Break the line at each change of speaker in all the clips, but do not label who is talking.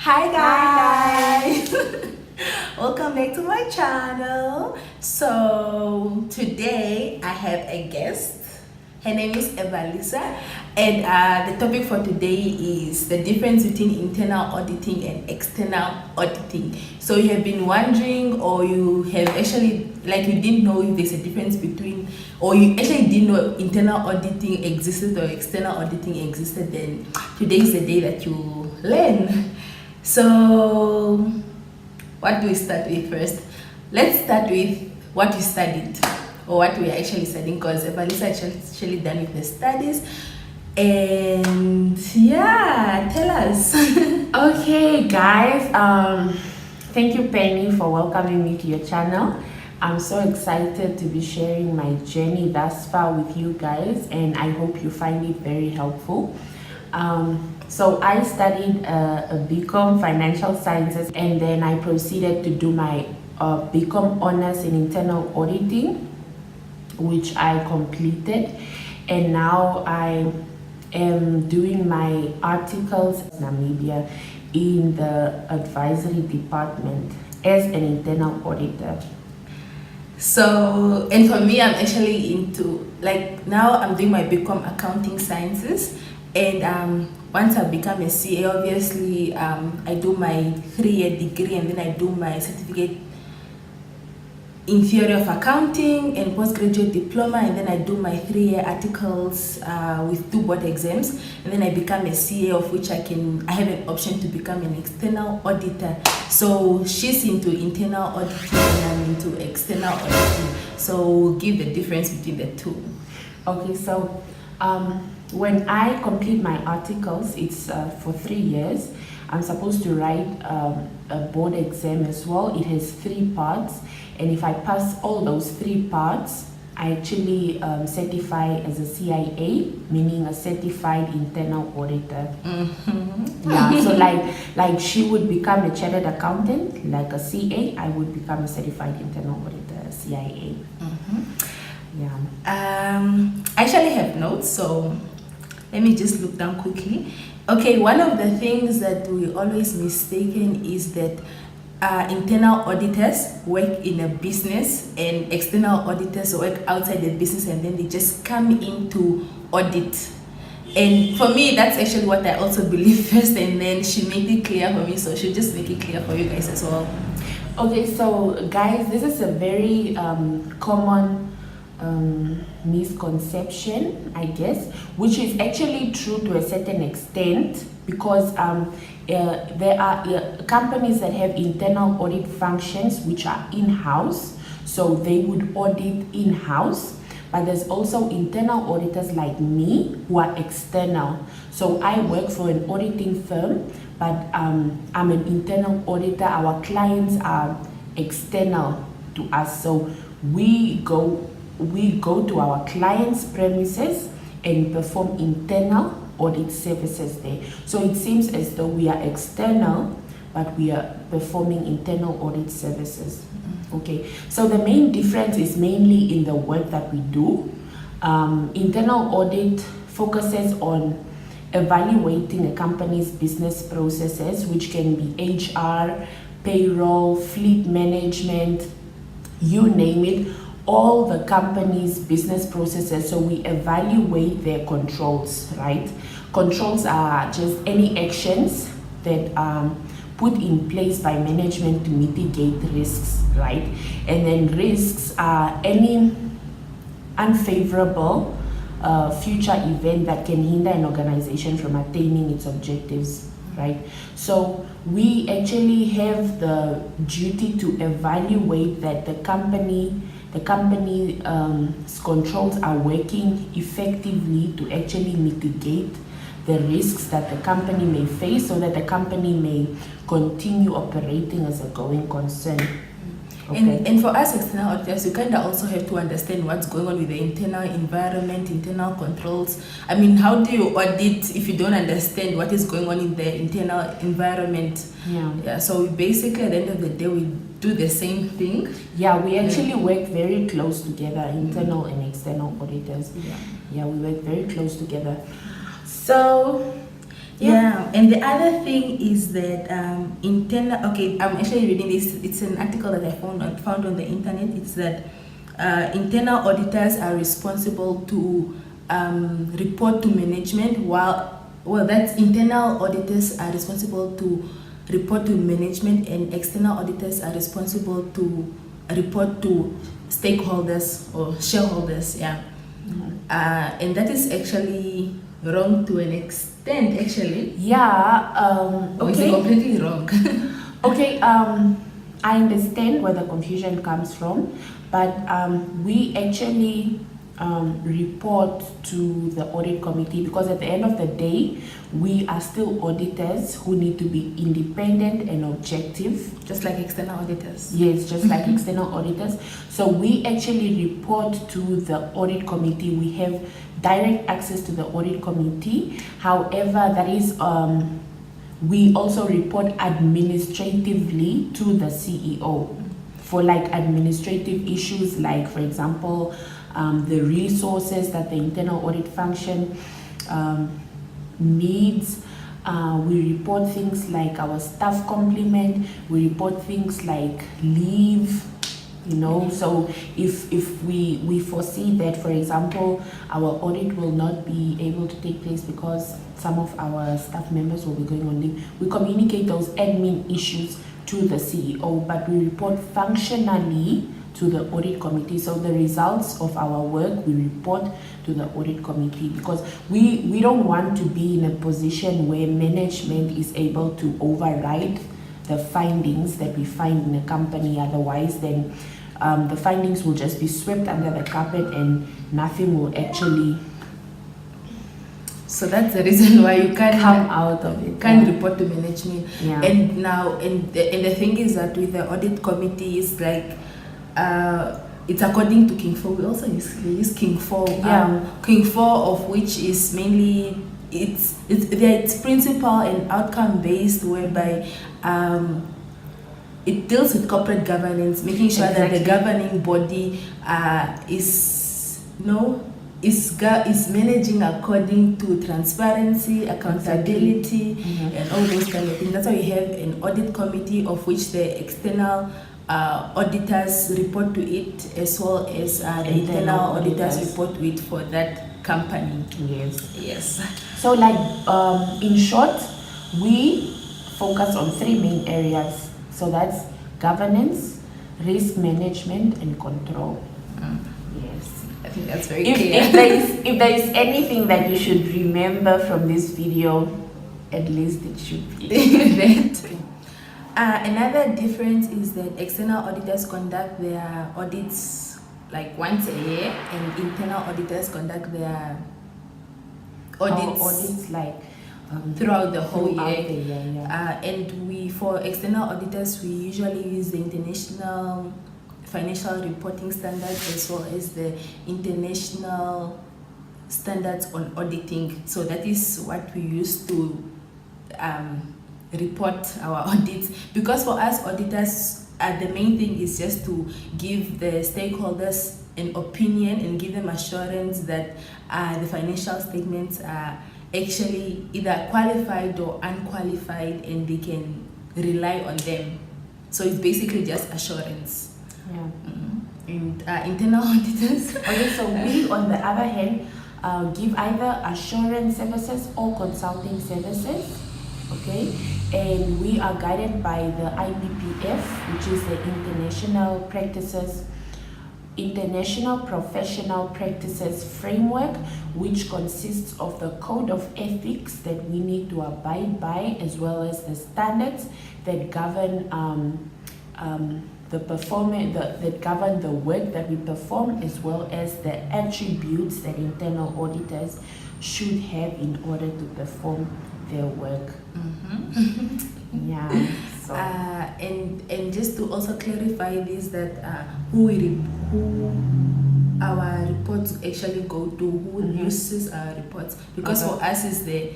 Hi guys! Welcome back to my channel. So today I have a guest. Her name is Eva-Liisa, and the topic for today is the difference between internal auditing and external auditing. So you have been wondering, or you have actually, you didn't know if there's a difference between, or you actually didn't know internal auditing existed or external auditing existed, then today is the day that you learn. So what do we start with first? Let's start with what you studied, or what we are actually studying, because Eva-Liisa actually done with the studies. And yeah, tell us.
Okay guys, thank you Penny for welcoming me to your channel. I'm so excited to be sharing my journey thus far with you guys, and I hope you find it very helpful. So I studied a BCom Financial Sciences, and then I proceeded to do my BCom Honors in Internal Auditing, which I completed, and now I am doing my articles in Namibia in the advisory department as an internal auditor.
So, and for me, I'm actually into, now I'm doing my BCom Accounting Sciences, and once I become a CA, obviously I do my 3-year degree, and then I do my certificate in theory of accounting and postgraduate diploma, and then I do my 3-year articles with 2 board exams, and then I become a CA, of which I have an option to become an external auditor. So she's into internal auditing and I'm into external auditing. So we'll give the difference between the two.
Okay, so when I complete my articles, it's for 3 years. I'm supposed to write a board exam as well. It has 3 parts, and if I pass all those 3 parts, I actually certify as a CIA, meaning a certified internal auditor. Yeah, so like she would become a chartered accountant, like a CA, I would become a certified internal auditor, CIA. Yeah.
I actually have notes, so let me just look down quickly. Okay, one of the things that we always mistaken is that internal auditors work in a business and external auditors work outside the business, and then they just come in to audit. And for me, that's actually what I also believe first, and then she made it clear for me, so she'll just make it clear for you guys as well.
Okay, so guys, this is a very common misconception, I guess, which is actually true to a certain extent, because there are companies that have internal audit functions which are in-house, so they would audit in-house, but there's also internal auditors like me who are external. So I work for an auditing firm, but I'm an internal auditor. Our clients are external to us, so we go to our clients' premises and perform internal audit services there. So it seems as though we are external, but we are performing internal audit services. Okay, so the main difference is mainly in the work that we do. Internal audit focuses on evaluating a company's business processes, which can be HR, payroll, fleet management, you name it, all the company's business processes. So we evaluate their controls, right? Controls are just any actions that are put in place by management to mitigate risks, right? And then risks are any unfavorable future event that can hinder an organization from attaining its objectives, right? So we actually have the duty to evaluate that the company's controls are working effectively to actually mitigate the risks that the company may face, so that the company may continue operating as a going concern. Okay.
And for us external auditors, you kind of also have to understand what's going on with the internal environment, internal controls. I mean, how do you audit if you don't understand what is going on in the internal environment? Yeah. So basically, at the end of the day, we do the same thing.
Yeah, we actually work very close together, internal and external auditors. Yeah, we work very close together.
So Yeah, and the other thing is that internal. Okay, I'm actually reading this. It's an article that I found on the internet. It's that internal auditors are responsible to report to management, well, that's internal auditors are responsible to report to management, and external auditors are responsible to report to stakeholders or shareholders. Yeah. And that is actually wrong to an extent, actually.
Yeah.
Or is it
Okay.
completely wrong?
Okay. I understand where the confusion comes from, but we actually report to the audit committee, because at the end of the day, we are still auditors who need to be independent and objective.
Just like external auditors.
Yes, just like external auditors. So we actually report to the audit committee. We have direct access to the audit committee. However, that is we also report administratively to the CEO for like administrative issues, like for example, the resources that the internal audit function needs. We report things like our staff complement. We report things like leave. So if we foresee that, for example, our audit will not be able to take place because some of our staff members will be going on leave, we communicate those admin issues to the CEO, but we report functionally to the audit committee. So the results of our work, we report to the audit committee, because we don't want to be in a position where management is able to override the findings that we find in a company. Otherwise, then the findings will just be swept under the carpet and nothing will actually.
So that's the reason why you can't
come out of it.
Can't report to management.
Yeah.
And now, and the thing is that with the audit committee, it's like it's according to King 4. We also use King 4.
Yeah.
King 4, of which is mainly it's principle and outcome based, whereby it deals with corporate governance, making sure that the governing body is managing according to transparency, accountability, and all those kind of things. That's why we have an audit committee, of which the external auditors report to it, as well as the internal auditors report to it for that company. Yes.
So like in short, we focus on 3 main areas. So that's governance, risk management, and control. Yes.
I think that's very clear.
If there is anything that you should remember from this video, at least it should be that.
Another difference is that external auditors conduct their audits like once a year, and internal auditors conduct their audits
like
throughout the whole year.
Yeah.
And for external auditors, we usually use the international financial reporting standards, as well as the international standards on auditing. So that is what we use to report our audits, because for us auditors, the main thing is just to give the stakeholders an opinion and give them assurance that the financial statements are actually either qualified or unqualified, and they can rely on them. So it's basically just assurance. And internal auditors.
Okay, so we, on the other hand, give either assurance services or consulting services. Okay, and we are guided by the IPPF, which is the International Professional Practices Framework, which consists of the code of ethics that we need to abide by, as well as the standards that govern that govern the work that we perform, as well as the attributes that internal auditors should have in order to perform their work. Yeah. So.
And just to also clarify this, that who our reports actually go to, who uses our reports, because for us is the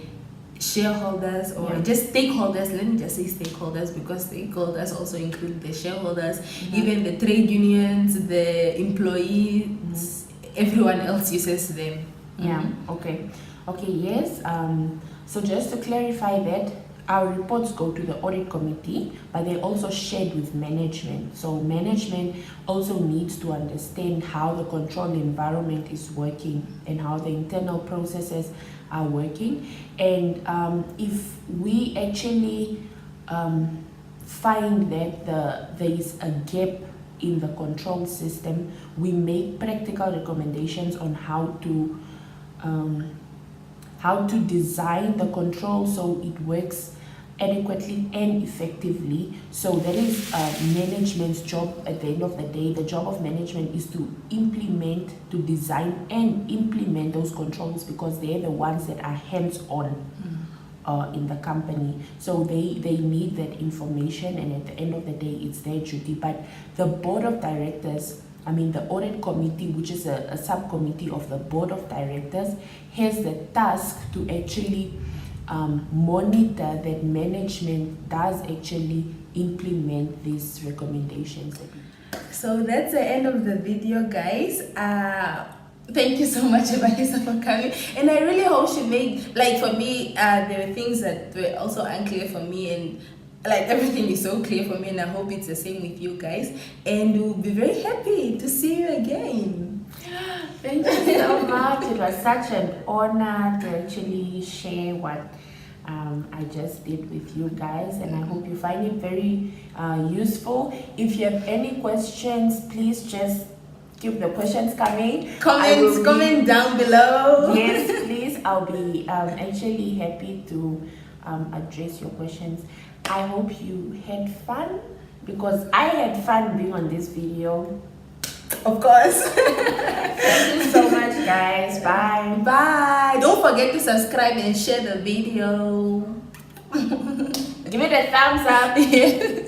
shareholders, or just stakeholders. Let me just say stakeholders, because stakeholders also include the shareholders, even the trade unions, the employees, everyone else uses them.
Okay, yes. So just to clarify that, our reports go to the audit committee, but they're also shared with management. So management also needs to understand how the control environment is working and how the internal processes are working. And if we actually find that there is a gap in the control system, we make practical recommendations on how to design the control so it works adequately and effectively. So that is management's job. At the end of the day, the job of management is to implement, to design and implement those controls, because they're the ones that are hands-on in the company. So they need that information, and at the end of the day, it's their duty. But the board of directors, the audit committee, which is a subcommittee of the board of directors, has the task to actually monitor that management does actually implement these recommendations.
So that's the end of the video, guys. Thank you so much, Eva-Liisa, for coming. And I really hope she made, like, for me, there were things that were also unclear for me, and like everything is so clear for me, and I hope it's the same with you guys. And we'll be very happy to see you again.
Thank you so much. It was such an honor to actually share what I just did with you guys, and I hope you find it very useful. If you have any questions, please just keep the questions coming.
Comment down below.
Yes, please. I'll be actually happy to address your questions. I hope you had fun, because I had fun being on this video.
Of course.
Thank you so much, guys. Bye.
Bye. Don't forget to subscribe and share the video.
Give it a thumbs up.